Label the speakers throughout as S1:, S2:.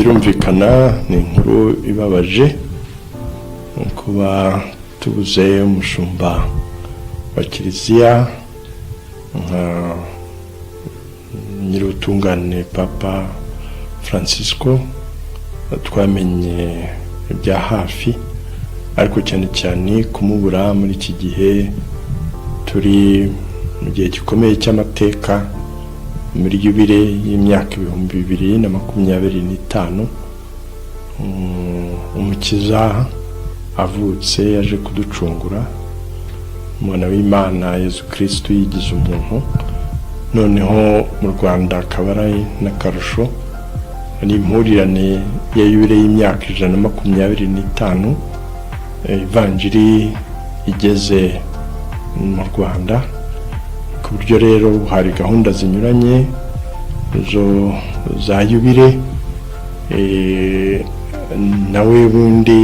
S1: birumvikana ni inkuru ibabaje kuba tubuze umushumba wa kiliziya nka nyir'ubutungane Papa Francisco. Twamenye bya hafi, ariko cyane cyane kumubura muri iki gihe turi mu gihe gikomeye cy'amateka muri yubile y'imyaka 2025. Umukiza avutse yaje kuducungura, umwana w'Imana Yesu Kristo yigize umuntu. Noneho mu Rwanda akaba ari n'akarusho, ni impurirane ya yubile y'imyaka 125 ivanjiri igeze mu Rwanda. Ku buryo rero hari gahunda zinyuranye zo za yubile, nawe bundi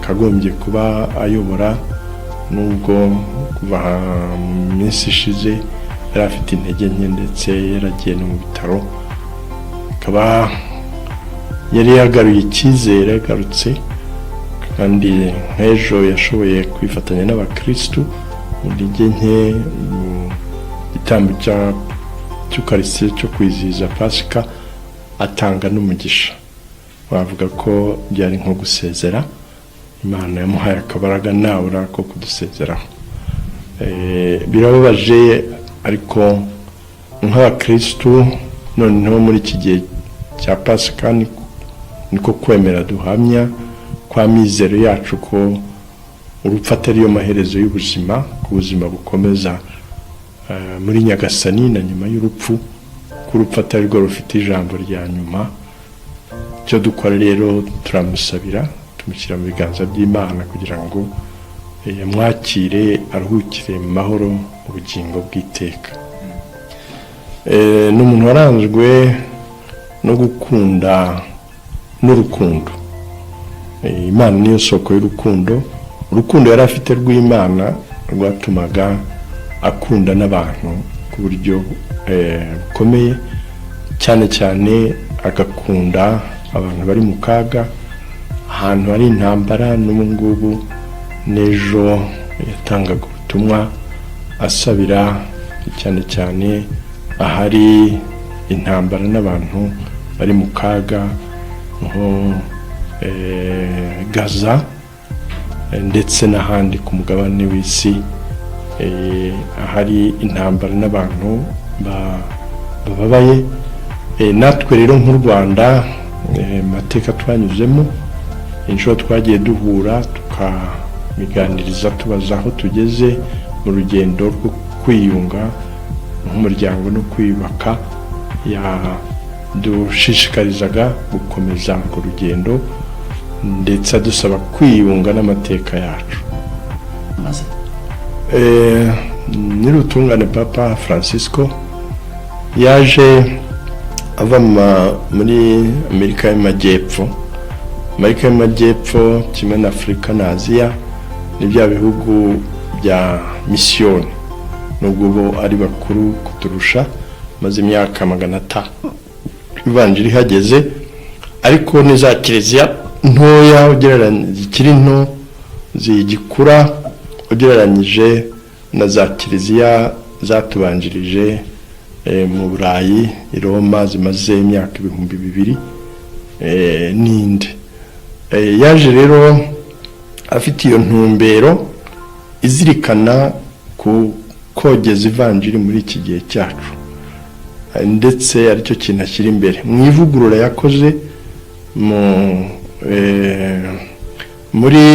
S1: kagombye kuba ayobora, nubwo kuva mu minsi ishize yari afite intege nke ndetse yaragiye no mu bitaro. Akaba yari yagaruye icyizere, yagarutse kandi nk'ejo yashoboye kwifatanya n'abakristu mu ntege nke mu gitambo cy'ukarisitiya cyo kwizihiza Pasika, atanga n'umugisha. Wavuga ko byari nko gusezera, Imana yamuhaye akabaraga nawe ko kudusezeraho. Birababaje, ariko nk'abakristu noneho muri iki gihe cya Pasika niko kwemera duhamya kwa mizero yacu ko urupfu atari yo maherezo y'ubuzima, ku buzima bukomeza muri Nyagasani na nyuma y'urupfu, ko urupfu atari rwo rufite ijambo rya nyuma. Icyo dukora rero turamusabira, tumushyira mu biganza by'Imana kugira ngo mwakire aruhukire mu mahoro mu bugingo bw'iteka. N'umuntu waranzwe no gukunda n'urukundo. Imana niyo soko y'urukundo. Urukundo yari afite rw'Imana rwatumaga akunda n'abantu ku buryo bukomeye, cyane cyane agakunda abantu bari mu kaga, ahantu hari intambara. N'ubu ngubu n'ejo yatangaga ubutumwa asabira cyane cyane ahari intambara n'abantu bari mu kaga, nko Gaza ndetse n'ahandi ku mugabane w'isi ahari intambara n'abantu bababaye. Natwe rero nk'u Rwanda, mateka twanyuzemo, inshuro twagiye duhura tukamiganiriza, tubaza aho tugeze mu rugendo rwo kwiyunga nk'umuryango no kwiyubaka. Yadushishikarizaga gukomeza urwo rugendo ndetse adusaba kwiyunga n'amateka yacu. Nyir'ubutungane Papa Francisco yaje ava muri Amerika y'Amajyepfo. Amerika y'Amajyepfo kimwe na Afurika na Aziya ni bya bihugu bya misiyoni, nubwo bo ari bakuru kuturusha, maze imyaka 500 ivanjiri ihageze, ariko ni za kiliziya ntoya zikiri nto zigikura ugereranyije na za kiliziya zatubanjirije mu Burayi, i Roma, zimaze imyaka 2000 n'indi. Yaje rero afite iyo ntumbero izirikana ku kogeza ivanjiri muri iki gihe cyacu, ndetse aricyo kintu ashyira imbere mu ivugurura yakoze muri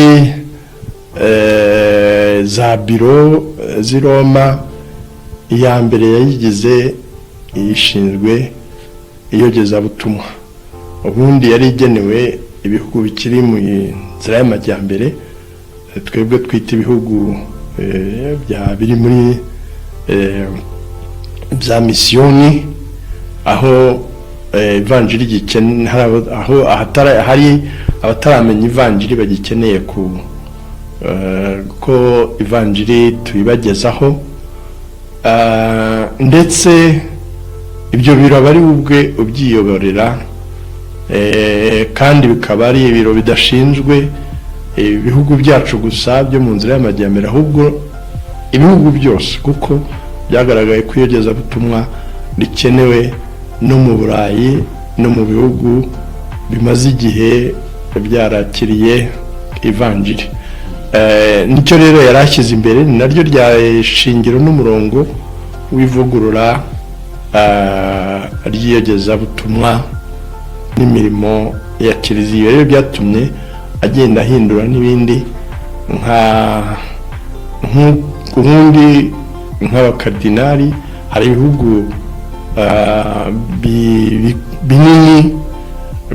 S1: za biro z'i Roma. Iya mbere yayigize ishinzwe iyogezabutumwa, ubundi yari igenewe ibihugu bikiri mu nzira y'amajyambere, twebwe twita ibihugu biri muri bya misiyoni, aho ivanjiri aho hari abataramenya ivanjiri bagikeneye ko ivanjiri tuyibagezaho. ndetse ibyo biro aba ari ubwe ubyiyoborera, kandi bikaba ari ibiro bidashinzwe ibihugu byacu gusa byo mu nzira y'amajyambere, ahubwo ibihugu byose, kuko byagaragaye ko iyogezabutumwa rikenewe no mu Burayi no mu bihugu bimaze igihe byarakiriye ivanjiri. Nicyo rero yarashyize imbere, ni naryo rya shingiro n'umurongo w'ivugurura ry'iyogezabutumwa n'imirimo ya kiliziya. Rero byatumye agenda ahindura n'ibindi, ubundi nk'abakardinali hari ibihugu binini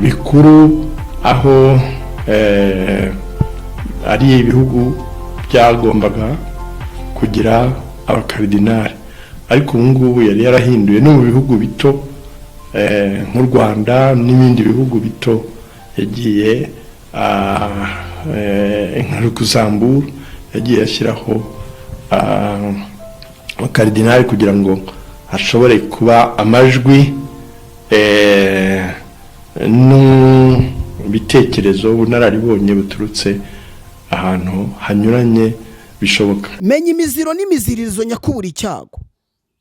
S1: bikuru, aho ari ibihugu byagombaga kugira abakardinali, ariko ubu ngubu yari yarahinduye no mu bihugu bito nk'u Rwanda n'ibindi bihugu bito yagiye nka Luxembourg yagiye ashyiraho abakardinali kugira ngo hashobore kuba amajwi n'ibitekerezo ubunararibonye buturutse ahantu hanyuranye bishoboka.
S2: Menya imiziro n'imiziririzo nyakubura icyago.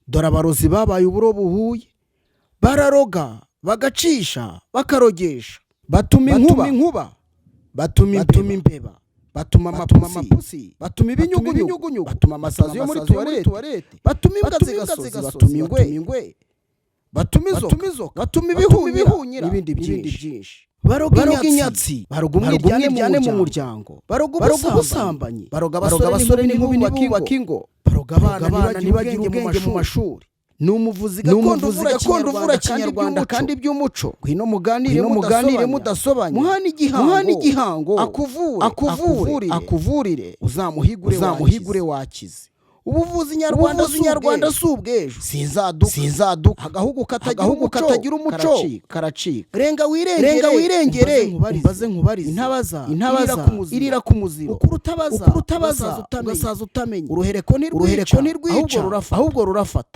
S2: Dore abarozi babaye uburo buhuye, bararoga bagacisha bakarogesha, batuma inkuba, batuma imbeba, batuma amapusi, batuma ibinyugunyugu, batuma amasazi yo muri tuwarete, batuma imbwa zigasozi, batuma ingwe, batuma inzoka, batuma ibihunyira n'ibindi byinshi. Baroga inyatsi, baroga umwiryane mu muryango, baroga ubusambanyi, baroga abasore n'inkumi bubaka ingo, baroga abana ntibagire ubwenge mu mashuri. Ni umuvuzi gakondo uvura Kinyarwanda kandi by'umuco. Ngwino muganire mudasobanya, muhana igihango akuvurire, uzamuhigure wakize. Ubuvuzi nyarwanda si ubw'ejo, sinzaduka agahugu katagira umuco karacika. Renga wirengere umbaze nkubarize, intabaza irira ku muziro, ukuru utabaza ugasaza utamenya. Uruhereko ntirwica ahubwo rurafata.